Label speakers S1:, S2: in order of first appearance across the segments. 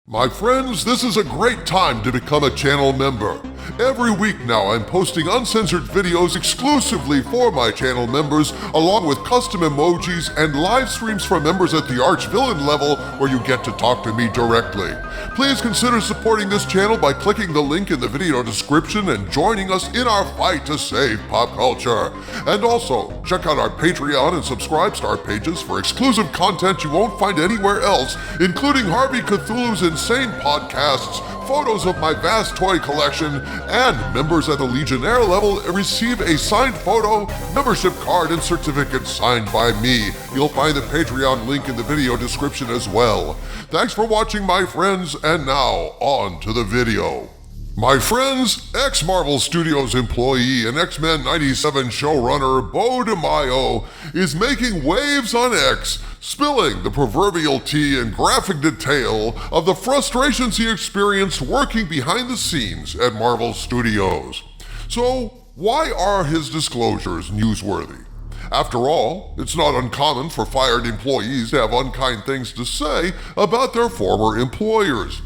S1: My friends, this is a great time to become a channel member. Every week now I'm posting uncensored videos exclusively for my channel members, along with custom emojis and live streams for members at the arch-villain level where you get to talk to me directly. Please consider supporting this channel by clicking the link in the video description and joining us in our fight to save pop culture. And also, check out our Patreon and Subscribe-Star pages for exclusive content you won't find anywhere else, including Harvey Cthulhu's insane podcasts, photos of my vast toy collection, and members at the Legionnaire level receive a signed photo, membership card, and certificate signed by me. You'll find the Patreon link in the video description as well. Thanks for watching, my friends, and now on to the video. My friends, ex-Marvel Studios employee and X-Men 97 showrunner Beau DeMayo is making waves on X, spilling the proverbial tea in graphic detail of the frustrations he experienced working behind the scenes at Marvel Studios. So, why are his disclosures newsworthy? After all, it's not uncommon for fired employees to have unkind things to say about their former employers.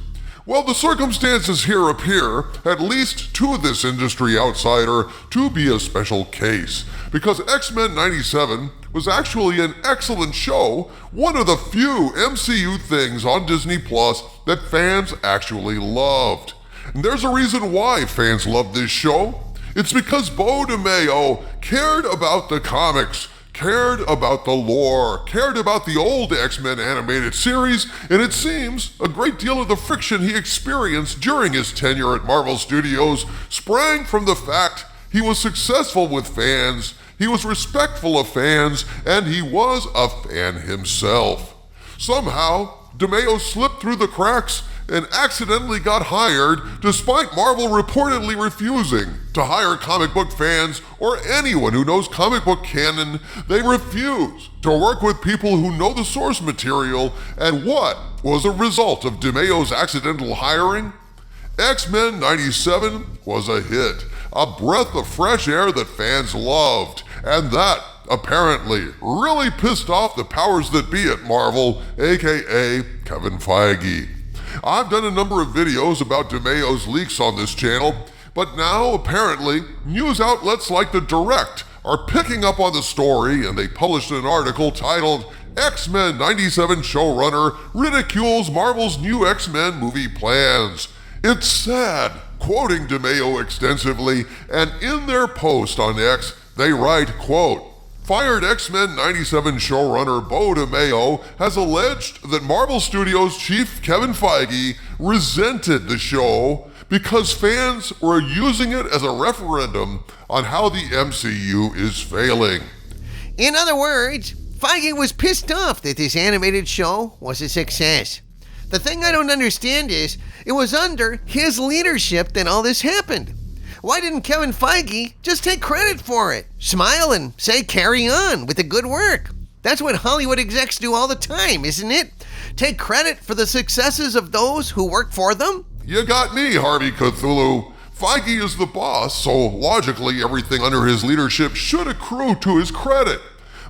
S1: Well, the circumstances here appear, at least to this industry outsider, to be a special case, because X-Men 97 was actually an excellent show, one of the few MCU things on Disney Plus that fans actually loved. And there's a reason why fans loved this show. It's because Beau DeMayo cared about the comics, cared about the lore, cared about the old X-Men animated series, and it seems a great deal of the friction he experienced during his tenure at Marvel Studios sprang from the fact he was successful with fans, he was respectful of fans, and he was a fan himself. Somehow, DeMayo slipped through the cracks and accidentally got hired, despite Marvel reportedly refusing to hire comic book fans or anyone who knows comic book canon. They refuse to work with people who know the source material. And what was a result of DeMayo's accidental hiring? X-Men 97 was a hit, a breath of fresh air that fans loved, and that apparently really pissed off the powers that be at Marvel, aka Kevin Feige. I've done a number of videos about DeMayo's leaks on this channel, but now apparently news outlets like The Direct are picking up on the story, and they published an article titled X-Men 97 Showrunner Ridicules Marvel's New X-Men Movie Plans. It's sad, quoting DeMayo extensively, and in their post on X, they write, quote, "Fired X-Men 97 showrunner Beau DeMayo has alleged that Marvel Studios chief Kevin Feige resented the show because fans were using it as a referendum on how the MCU is failing."
S2: In other words, Feige was pissed off that this animated show was a success. The thing I don't understand is, it was under his leadership that all this happened. Why didn't Kevin Feige just take credit for it? Smile and say carry on with the good work. That's what Hollywood execs do all the time, isn't it? Take credit for the successes of those who work for them?
S1: You got me, Harvey Cthulhu. Feige is the boss, so logically everything under his leadership should accrue to his credit.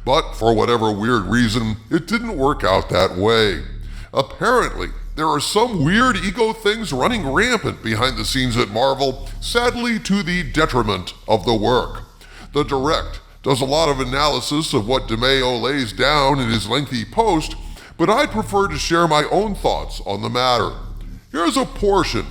S1: But for whatever weird reason, it didn't work out that way. Apparently, there are some weird ego things running rampant behind the scenes at Marvel, sadly to the detriment of the work. The Direct does a lot of analysis of what DeMayo lays down in his lengthy post, but I'd prefer to share my own thoughts on the matter. Here's a portion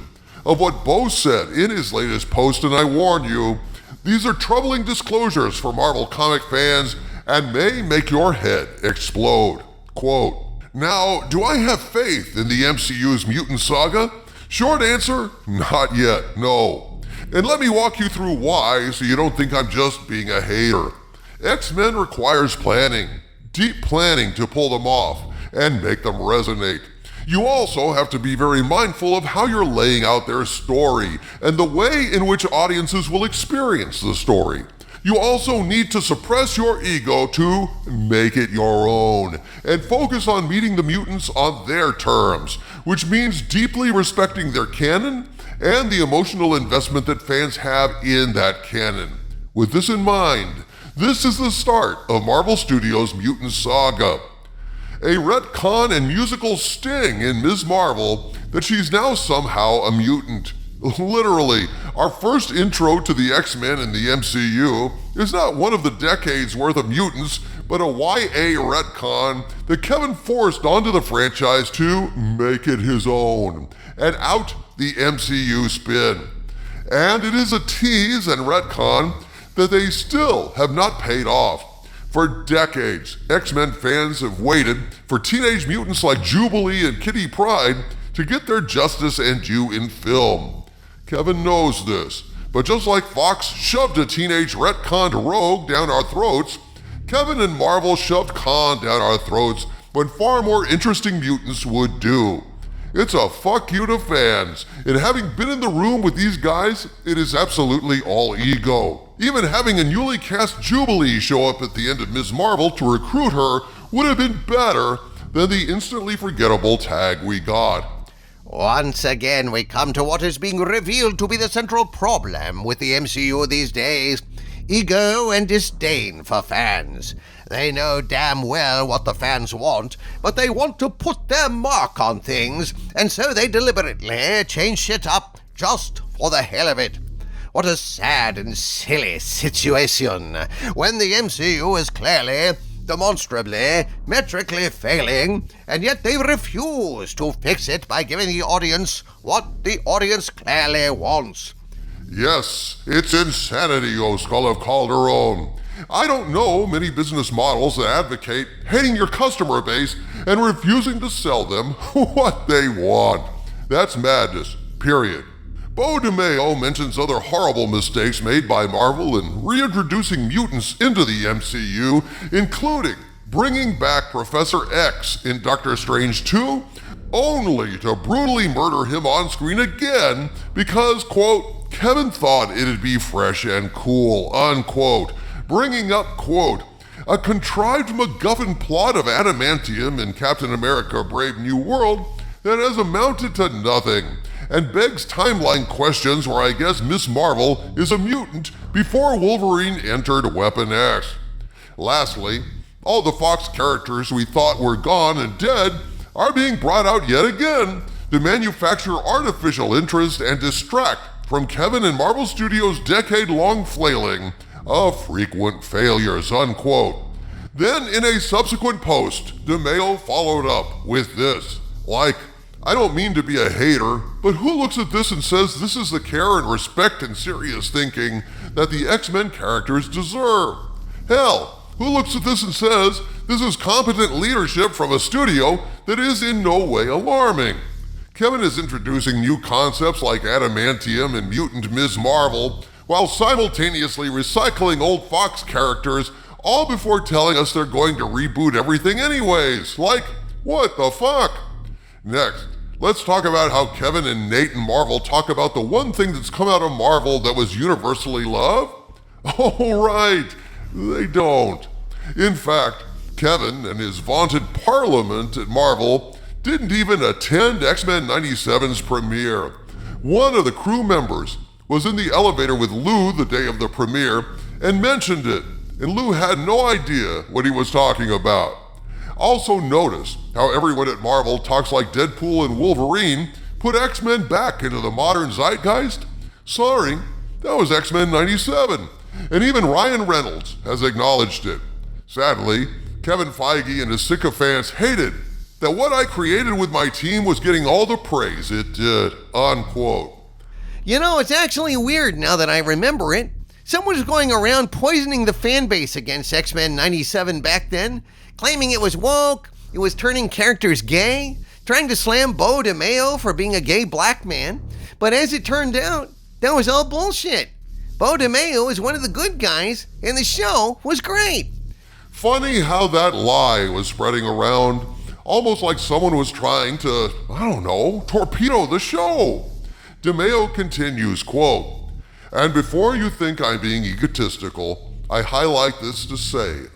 S1: of what Beau said in his latest post, and I warn you, these are troubling disclosures for Marvel comic fans and may make your head explode. Quote, "Now, do I have faith in the MCU's mutant saga? Short answer, not yet, no. And let me walk you through why so you don't think I'm just being a hater. X-Men requires planning, deep planning to pull them off and make them resonate. You also have to be very mindful of how you're laying out their story and the way in which audiences will experience the story. You also need to suppress your ego to make it your own and focus on meeting the mutants on their terms, which means deeply respecting their canon and the emotional investment that fans have in that canon. With this in mind, this is the start of Marvel Studios' mutant saga. A retcon and musical sting in Ms. Marvel that she's now somehow a mutant. Literally, our first intro to the X-Men in the MCU is not one of the decades worth of mutants, but a YA retcon that Kevin forced onto the franchise to make it his own, and out the MCU spin. And it is a tease and retcon that they still have not paid off. For decades, X-Men fans have waited for teenage mutants like Jubilee and Kitty Pryde to get their justice and due in film. Kevin knows this, but just like Fox shoved a teenage retconned rogue down our throats, Kevin and Marvel shoved Khan down our throats when far more interesting mutants would do. It's a fuck you to fans, and having been in the room with these guys, it is absolutely all ego. Even having a newly cast Jubilee show up at the end of Ms. Marvel to recruit her would have been better than the instantly forgettable tag we got.
S2: Once again, we come to what is being revealed to be the central problem with the MCU these days: ego and disdain for fans. They know damn well what the fans want, but they want to put their mark on things, and so they deliberately change shit up just for the hell of it. What a sad and silly situation, when the MCU is clearly, demonstrably, metrically failing, and yet they refuse to fix it by giving the audience what the audience clearly wants.
S1: Yes, it's insanity, O Skull of Calderon. I don't know many business models that advocate hating your customer base and refusing to sell them what they want. That's madness, period. Beau DeMayo mentions other horrible mistakes made by Marvel in reintroducing mutants into the MCU, including bringing back Professor X in Doctor Strange 2, only to brutally murder him on screen again because, quote, Kevin thought it'd be fresh and cool, unquote, bringing up, quote, a contrived MacGuffin plot of adamantium in Captain America Brave New World that has amounted to nothing, and begs timeline questions where I guess Miss Marvel is a mutant before Wolverine entered Weapon X. Lastly, all the Fox characters we thought were gone and dead are being brought out yet again to manufacture artificial interest and distract from Kevin and Marvel Studios' decade-long flailing of frequent failures, unquote. Then in a subsequent post, DeMayo followed up with this, like, I don't mean to be a hater, but who looks at this and says this is the care and respect and serious thinking that the X-Men characters deserve? Hell, who looks at this and says this is competent leadership from a studio that is in no way alarming? Kevin is introducing new concepts like adamantium and mutant Ms. Marvel, while simultaneously recycling old Fox characters, all before telling us they're going to reboot everything anyways. Like, what the fuck? Next, let's talk about how Kevin and Nate and Marvel talk about the one thing that's come out of Marvel that was universally loved? Oh, right, they don't. In fact, Kevin and his vaunted parliament at Marvel didn't even attend X-Men 97's premiere. One of the crew members was in the elevator with Lou the day of the premiere and mentioned it, and Lou had no idea what he was talking about. Also notice how everyone at Marvel talks like Deadpool and Wolverine put X-Men back into the modern zeitgeist? Sorry, that was X-Men 97, and even Ryan Reynolds has acknowledged it. Sadly, Kevin Feige and his sycophants hated that what I created with my team was getting all the praise it did, unquote.
S2: You know, it's actually weird now that I remember it. Someone was going around poisoning the fan base against X-Men 97 back then, claiming it was woke, it was turning characters gay, trying to slam Beau DeMayo for being a gay black man. But as it turned out, that was all bullshit. Beau DeMayo is one of the good guys, and the show was great.
S1: Funny how that lie was spreading around, almost like someone was trying to, torpedo the show. DeMayo continues, quote, and before you think I'm being egotistical, I highlight this to say,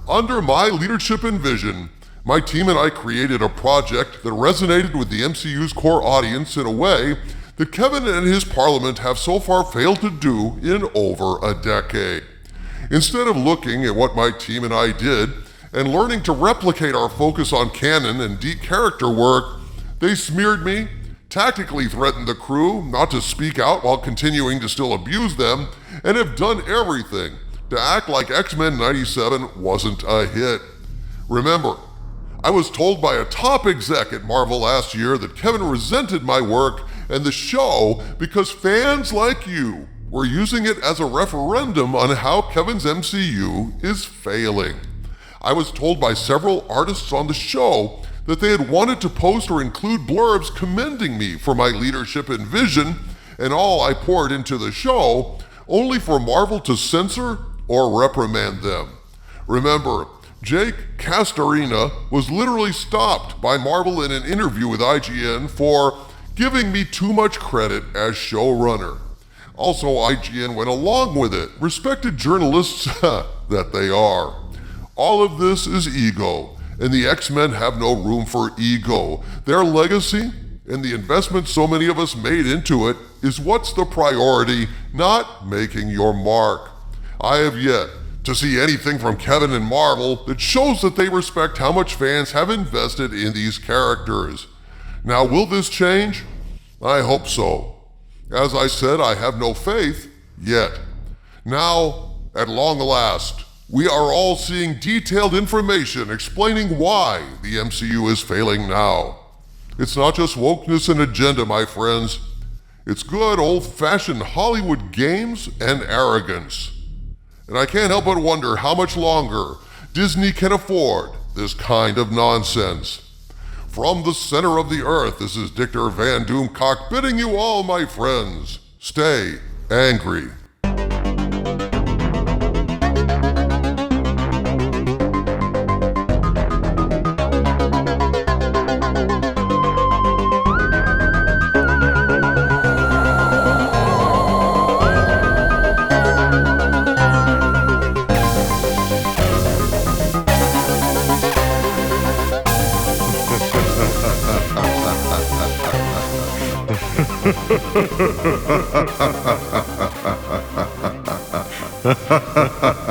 S1: under my leadership and vision, my team and I created a project that resonated with the MCU's core audience in a way that Kevin and his parliament have so far failed to do in over a decade. Instead of looking at what my team and I did and learning to replicate our focus on canon and deep character work, they smeared me, tactically threatened the crew not to speak out while continuing to still abuse them, and have done everything to act like X-Men 97 wasn't a hit. Remember, I was told by a top exec at Marvel last year that Kevin resented my work and the show because fans like you were using it as a referendum on how Kevin's MCU is failing. I was told by several artists on the show that they had wanted to post or include blurbs commending me for my leadership and vision and all I poured into the show, only for Marvel to censor or reprimand them. Remember, Jake Castorina was literally stopped by Marvel in an interview with IGN for giving me too much credit as showrunner. Also, IGN went along with it, respected journalists that they are. All of this is ego, and the X-Men have no room for ego. Their legacy and the investment so many of us made into it is what's the priority, not making your mark. I have yet to see anything from Kevin and Marvel that shows that they respect how much fans have invested in these characters. Now, will this change? I hope so. As I said, I have no faith yet. Now, at long last, we are all seeing detailed information explaining why the MCU is failing now. It's not just wokeness and agenda, my friends. It's good old-fashioned Hollywood games and arrogance. And I can't help but wonder how much longer Disney can afford this kind of nonsense. From the center of the earth, this is Dictor Van Doomcock bidding you all, my friends, stay angry. Ha ha ha ha ha.